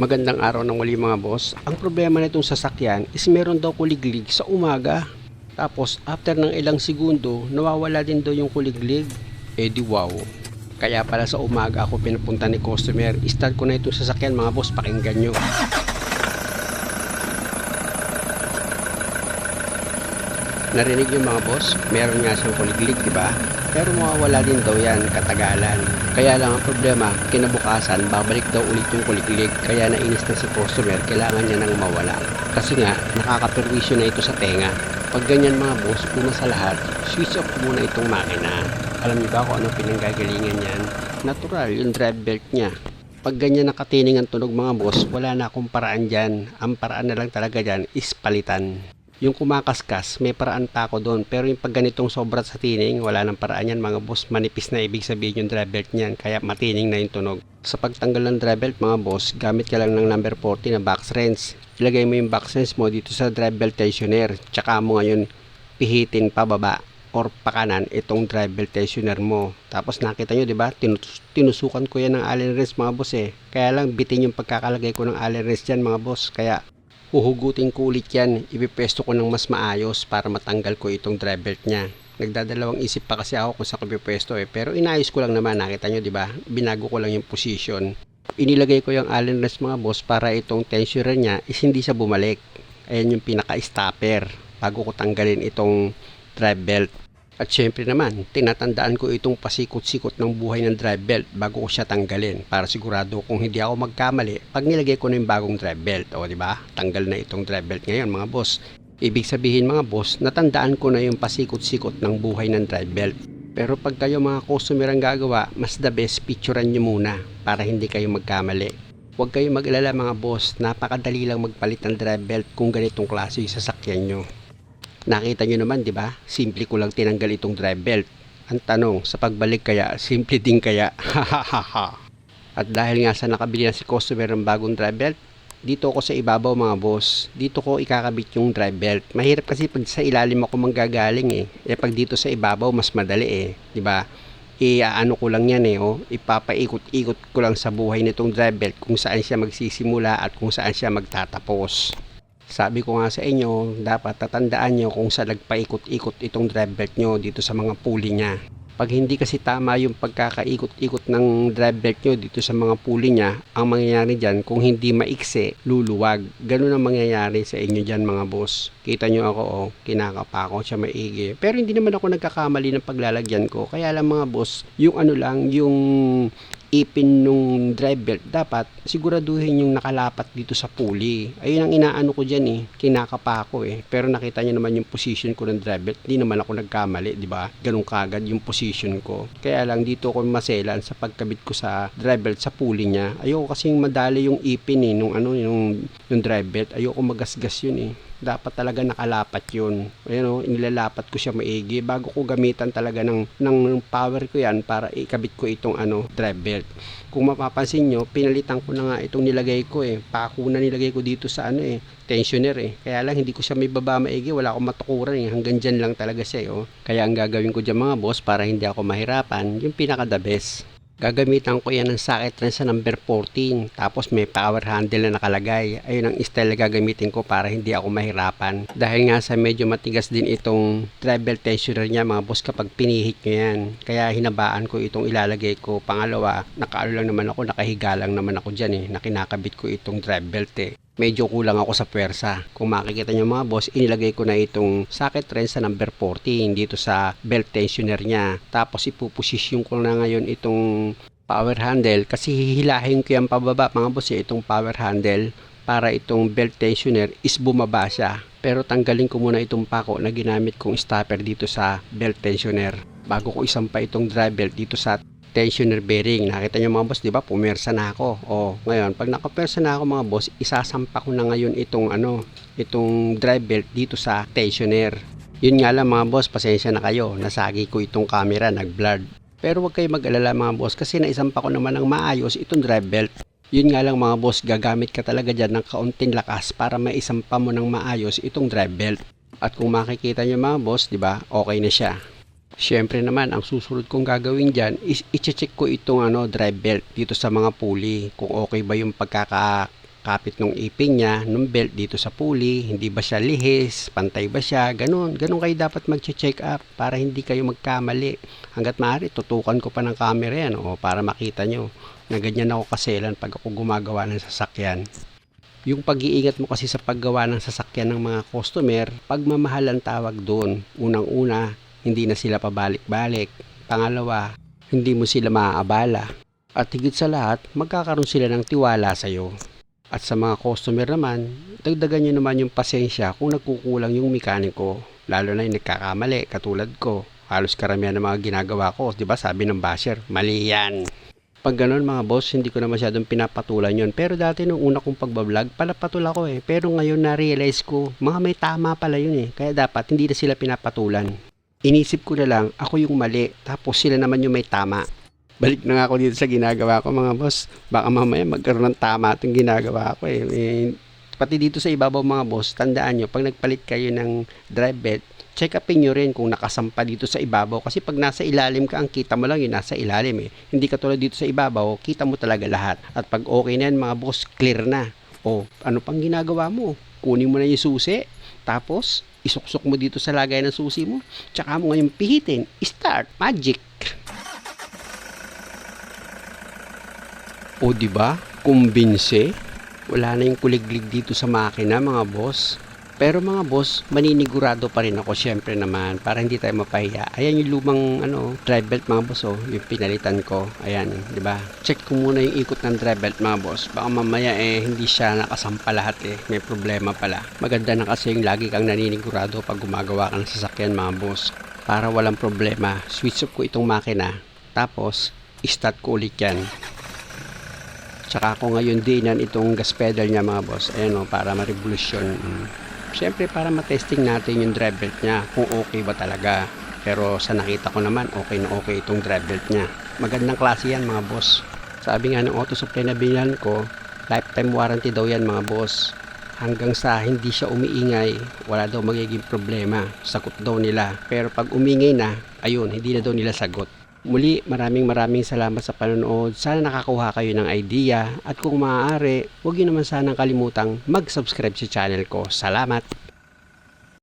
Magandang araw ng muli mga boss. Ang problema nitong sasakyan is meron daw kuliglig sa umaga. Tapos after ng ilang segundo, nawawala din daw yung kuliglig. Eh di wow. Kaya pala sa umaga ako pinapunta ni customer. Start ko na itong sasakyan mga boss, pakinggan nyo. Narinig yung mga boss, meron nga siyang kuliglig, diba? Pero mawawala din daw yan katagalan. Kaya lang ang problema, kinabukasan, babalik daw ulit yung kuliglig. Kaya nainis na si customer, kailangan niya nang mawala. Kasi nga, nakakaperwisyo na ito sa tenga. Pag ganyan mga boss, una sa lahat, switch off muna itong makina. Alam niyo ba kung ano pinanggagalingan yan? Natural, yung drive belt niya. Pag ganyan nakatining ang tunog mga boss, wala na akong paraan dyan. Ang paraan na lang talaga dyan is palitan. Yung kumakaskas, may paraan pa ako doon. Pero yung pag ganitong sobrat sa tining, wala nang paraan yan mga boss. Manipis na ibig sabihin yung drive belt niyan. Kaya matining na yung tunog. Sa pagtanggal ng drive belt mga boss, gamit ka lang ng number 40 na box wrench. Ilagay mo yung box wrench mo dito sa drive belt tensioner. Tsaka mo ngayon pihitin pababa or pakanan itong drive belt tensioner mo. Tapos nakita nyo diba, tinusukan ko yan ng allen wrench mga boss eh. Kaya lang bitin yung pagkakalagay ko ng allen wrench dyan mga boss. Kaya huhugutin ko ulit yan, ipipesto ko ng mas maayos para matanggal ko itong drive belt niya. Nagdadalawang isip pa kasi ako kung saan ko ipipesto eh, pero inayos ko lang naman, nakita nyo diba, binago ko lang yung position. Inilagay ko yung allen wrench mga boss para itong tensioner niya is hindi siya bumalik. Ayan yung pinaka-stopper bago ko tanggalin itong drive belt. At syempre naman, tinatandaan ko itong pasikot-sikot ng buhay ng drive belt bago ko siya tanggalin para sigurado kung hindi ako magkamali pag nilagay ko na yung bagong drive belt. O diba? Tanggal na itong drive belt ngayon mga boss. Ibig sabihin mga boss, natandaan ko na yung pasikot-sikot ng buhay ng drive belt. Pero pag kayo mga customer ang gagawa, mas the best picturean nyo muna para hindi kayo magkamali. Huwag kayong mag-alala mga boss, napakadali lang magpalit ng drive belt kung ganitong klase yung sasakyan nyo. Nakita nyo naman, di ba? Simple ko lang tinanggal itong drive belt. Ang tanong, sa pagbalik kaya, simple din kaya? Hahaha. At dahil nga sa nakabili na si customer ng bagong drive belt, dito ako sa ibabaw mga boss. Dito ko ikakabit yung drive belt. Mahirap kasi pag sa ilalim ako manggagaling eh. Eh pag dito sa ibabaw, mas madali eh. Di ba? Iaano ko lang yan eh. Oh. Ipapaikot-ikot ko lang sa buhay nitong drive belt kung saan siya magsisimula at kung saan siya magtatapos. Sabi ko nga sa inyo, dapat tatandaan nyo kung saan nagpaikot-ikot itong drive belt nyo dito sa mga pulley nya. Pag hindi kasi tama yung pagkakaikot-ikot ng drive belt nyo dito sa mga pulley nya, ang mangyayari dyan, kung hindi maikse, luluwag. Ganun ang mangyayari sa inyo dyan mga boss. Kita nyo ako, oh, kinakapa ko siya maigi. Pero hindi naman ako nagkakamali ng paglalagyan ko. Kaya lang mga boss, yung ano lang, yung ipin nung drive belt dapat siguraduhin yung nakalapat dito sa pulley. Ayun ang inaano ko dyan eh, kinakapa ko eh. Pero nakita nyo naman yung position ko ng drive belt, di naman ako nagkamali, di ba? Ganun kagad yung position ko. Kaya lang dito ko maselan sa pagkabit ko sa drive belt sa pulley niya. Ayoko kasing madali yung ipin eh nung ano yung drive belt. Ayoko magasgas yun eh. Dapat talaga nakalapat yun. Ayan o, inilalapat ko siya maigi bago ko gamitan talaga ng power ko yan para ikabit ko itong drive belt. Kung mapapansin nyo, pinalitan ko na nga itong nilagay ko eh. Pako na nilagay ko dito sa tensioner eh. Kaya lang hindi ko siya may baba maigi, wala akong matukuran eh. Hanggang dyan lang talaga siya eh. Oh. Kaya ang gagawin ko dyan mga boss para hindi ako mahirapan, yung pinaka the best. Gagamitan ko yan ng socket wrench sa number 14. Tapos may power handle na nakalagay. Ayun ang style na gagamitin ko para hindi ako mahirapan. Dahil nga sa medyo matigas din itong drive belt tensioner niya mga boss kapag pinihit nyo yan. Kaya hinabaan ko itong ilalagay ko. Pangalawa, nakaano lang naman ako, nakahiga lang naman ako dyan eh. Nakinakabit ko itong drive belt eh. Medyo kulang ako sa puwersa. Kung makikita nyo mga boss, inilagay ko na itong socket wrench sa number 14 dito sa belt tensioner niya. Tapos ipuposisyon ko na ngayon itong power handle kasi hihilahin ko yan pababa mga boss itong power handle para itong belt tensioner is bumaba siya. Pero tanggalin ko muna itong pako na ginamit kong stopper dito sa belt tensioner bago ko isampa itong drive belt dito sa tensioner bearing. Nakita nyo mga boss, di ba? Pumersa na ako. O, ngayon, pag nakapersa na ako mga boss, isasampa ko na ngayon itong drive belt dito sa tensioner. Yun nga lang mga boss, pasensya na kayo. Nasagi ko itong camera, nag-blurred. Pero huwag kayo mag-alala mga boss kasi naisampa ko naman ng maayos itong drive belt. Yun nga lang mga boss, gagamit ka talaga dyan ng kaunting lakas para maisampa mo ng maayos itong drive belt. At kung makikita nyo mga boss, di ba? Okay na siya. Siyempre naman, ang susunod kong gagawin dyan is i-check ko itong drive belt dito sa mga pulley. Kung okay ba yung kapit ng ipin niya, ng belt dito sa pulley, hindi ba siya lihis, pantay ba siya, ganun kayo dapat mag-check up para hindi kayo magkamali. Hanggat maaari, tutukan ko pa ng camera yan para makita nyo na ganyan ako kaselan pag ako gumagawa ng sasakyan. Yung pag-iingat mo kasi sa paggawa ng sasakyan ng mga customer, pagmamahal ang tawag doon. Unang-una, hindi na sila pabalik-balik. Pangalawa, hindi mo sila maaabala. At higit sa lahat, magkakaroon sila ng tiwala sa'yo. At sa mga customer naman, dagdagan nyo naman yung pasensya kung nagkukulang yung mekaniko. Lalo na yung nagkakamali, katulad ko. Halos karamihan ng mga ginagawa ko, di ba sabi ng basher, mali yan. Pag ganun mga boss, hindi ko na masyadong pinapatulan yon. Pero dati nung una kong pagbablog, palapatul ako Pero ngayon na-realize ko, mga may tama pala yun Kaya dapat hindi na sila pinapatulan. Inisip ko na lang, ako yung mali, tapos sila naman yung may tama. Balik na nga ako dito sa ginagawa ko mga boss. Baka mamaya magkaroon ng tama itong ginagawa ko Pati dito sa ibabaw mga boss, tandaan nyo, pag nagpalit kayo ng drive belt, check upin nyo rin kung nakasampa dito sa ibabaw. Kasi pag nasa ilalim ka, ang kita mo lang yung nasa ilalim Hindi katulad dito sa ibabaw, kita mo talaga lahat. At pag okay na yan mga boss, clear na. Ano pang ginagawa mo? Kunin mo na yung susi, tapos isuksok mo dito sa lagay ng susi mo, tsaka mo ngayon pihitin. Start, magic. Diba? Kumbinse. Wala na yung kuliglig dito sa makina mga boss. Pero mga boss, maninigurado pa rin ako syempre naman para hindi tayo mapahiya. Ayan yung lumang drive belt mga boss yung pinalitan ko. Ayan, di ba? Check ko muna yung ikot ng drive belt mga boss. Baka mamaya hindi siya nakasampa lahat May problema pala. Maganda na kasi yung lagi kang naninigurado pag gumagawa ka ng sasakyan mga boss. Para walang problema, switch off ko itong makina. Tapos, start ko ulit yan. Tsaka ako ngayon dinan itong gas pedal niya mga boss. Ayan para ma-revolution. Siyempre para matesting natin yung drive belt niya kung okay ba talaga. Pero sa nakita ko naman okay na okay itong drive belt niya. Magandang klase yan mga boss. Sabi nga ng auto supply na binilhan ko, lifetime warranty daw yan mga boss. Hanggang sa hindi siya umiingay, wala daw magiging problema. Sagot daw nila. Pero pag umingay na, ayun, hindi na daw nila sagot. Muli, maraming salamat sa panonood. Sana nakakuha kayo ng idea. At kung maaari, huwag niyo naman sanang kalimutang mag-subscribe sa channel ko. Salamat!